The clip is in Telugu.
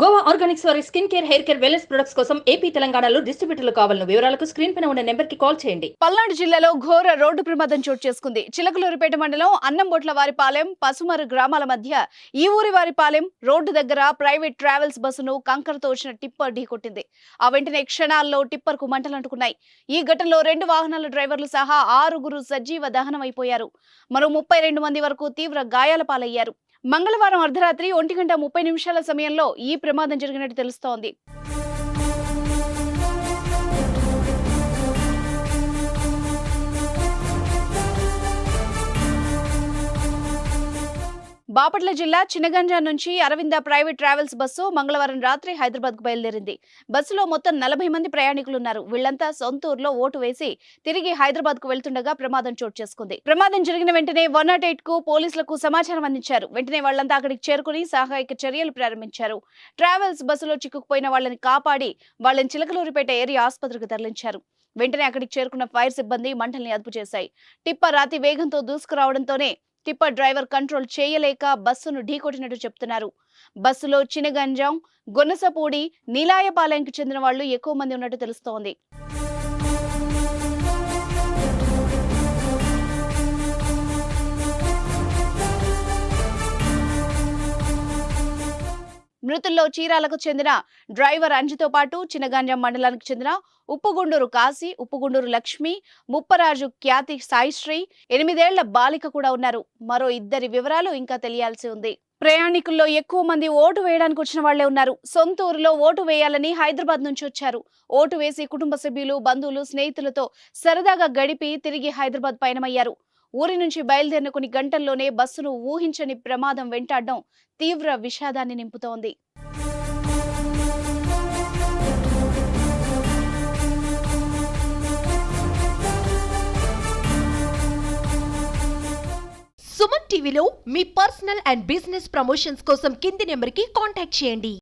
గోవా ఆర్గానిక్స్ వారి skin care, hair care, wellness products కోసం ఏపీ, తెలంగాణలో డిస్ట్రిబ్యూటర్లు కావాలను వివరాలకు స్క్రీన్ పైన ఉన్న నెంబర్కి కాల్ చేయండి. పల్నాడు జిల్లాలో ఘోర రోడ్డు ప్రమాదం చోటు చేసుకుంది. చిలకలూరిపేట మండలం అన్నంబొట్ల వారిపాలెం, పసుమరు గ్రామాల మధ్య ఈ ఊరి వారిపాలెం రోడ్డు దగ్గర ప్రైవేట్ ట్రావెల్స్ బస్సును కంకరతో వచ్చిన టిప్పర్ ఢీకొట్టింది. ఆ వెంటనే క్షణాల్లో టిప్పర్ కు మంటలంటుకున్నాయి. ఈ ఘటనలో 2 వాహనాల డ్రైవర్లు సహా 6 సజీవ దహనమైపోయారు. మరో 32 మంది వరకు తీవ్ర గాయాల పాలయ్యారు. మంగళవారం అర్ధరాత్రి 1:30 సమయంలో ఈ ప్రమాదం జరిగినట్టు తెలుస్తోంది. బాపట్ల జిల్లా చినగంజాం నుంచి అరవింద ప్రైవేట్ ట్రావెల్స్ బస్సు మంగళవారం రాత్రి హైదరాబాద్ కు బయలుదేరింది. బస్సులో మొత్తం 40 మంది ప్రయాణికులున్నారు. వీళ్లంతా సొంత ఊర్లో ఓటు వేసి తిరిగి హైదరాబాద్ కు వెళ్తుండగా ప్రమాదం చోటు చేసుకుంది. ప్రమాదం జరిగిన వెంటనే 108 కు పోలీసులకు సమాచారం అందించారు. వెంటనే వాళ్లంతా అక్కడికి చేరుకుని సహాయక చర్యలు ప్రారంభించారు. ట్రావెల్స్ బస్సులో చిక్కుకుపోయిన వాళ్లని కాపాడి వాళ్లని చిలకలూరిపేట ఏరియా ఆసుపత్రికి తరలించారు. వెంటనే అక్కడికి చేరుకున్న ఫైర్ సిబ్బంది మంటల్ని అదుపు చేశాయి. టిప్పర్ అతి వేగంతో దూసుకురావడంతోనే టిప్పర్ డ్రైవర్ కంట్రోల్ చేయలేక బస్సును ఢీకొట్టినట్టు చెప్తున్నారు. బస్సులో చినగంజాం, గొనసపూడి, నీలాయపాలెంకి చెందిన వాళ్లు ఎక్కువ మంది ఉన్నట్టు తెలుస్తోంది. మృతుల్లో చీరాలకు చెందిన డ్రైవర్ అంజుతో పాటు చినగంజాం మండలానికి చెందిన ఉప్పుగుండూరు కాశీ, ఉప్పుగుండూరు లక్ష్మి, ముప్పరాజు ఖ్యాతి సాయిశ్రీ, 8 ఏళ్ల బాలిక కూడా ఉన్నారు. మరో 2 వివరాలు ఇంకా తెలియాల్సి ఉంది. ప్రయాణికుల్లో ఎక్కువ మంది ఓటు వేయడానికి వచ్చిన వాళ్లే ఉన్నారు. సొంత ఊరిలో ఓటు వేయాలని హైదరాబాద్ నుంచి వచ్చారు. ఓటు వేసి కుటుంబ సభ్యులు, బంధువులు, స్నేహితులతో సరదాగా గడిపి తిరిగి హైదరాబాద్ పయనమయ్యారు. ఊరి నుంచి బయలుదేరిన కొన్ని గంటల్లోనే బస్సును ఊహించని ప్రమాదం వెంటాడడం తీవ్ర విషాదాన్ని నింపుతోంది. సుమన్ టీవీలో మీ పర్సనల్ అండ్ బిజినెస్ ప్రమోషన్స్ కోసం కింది నెంబర్కి కాంటాక్ట్ చేయండి.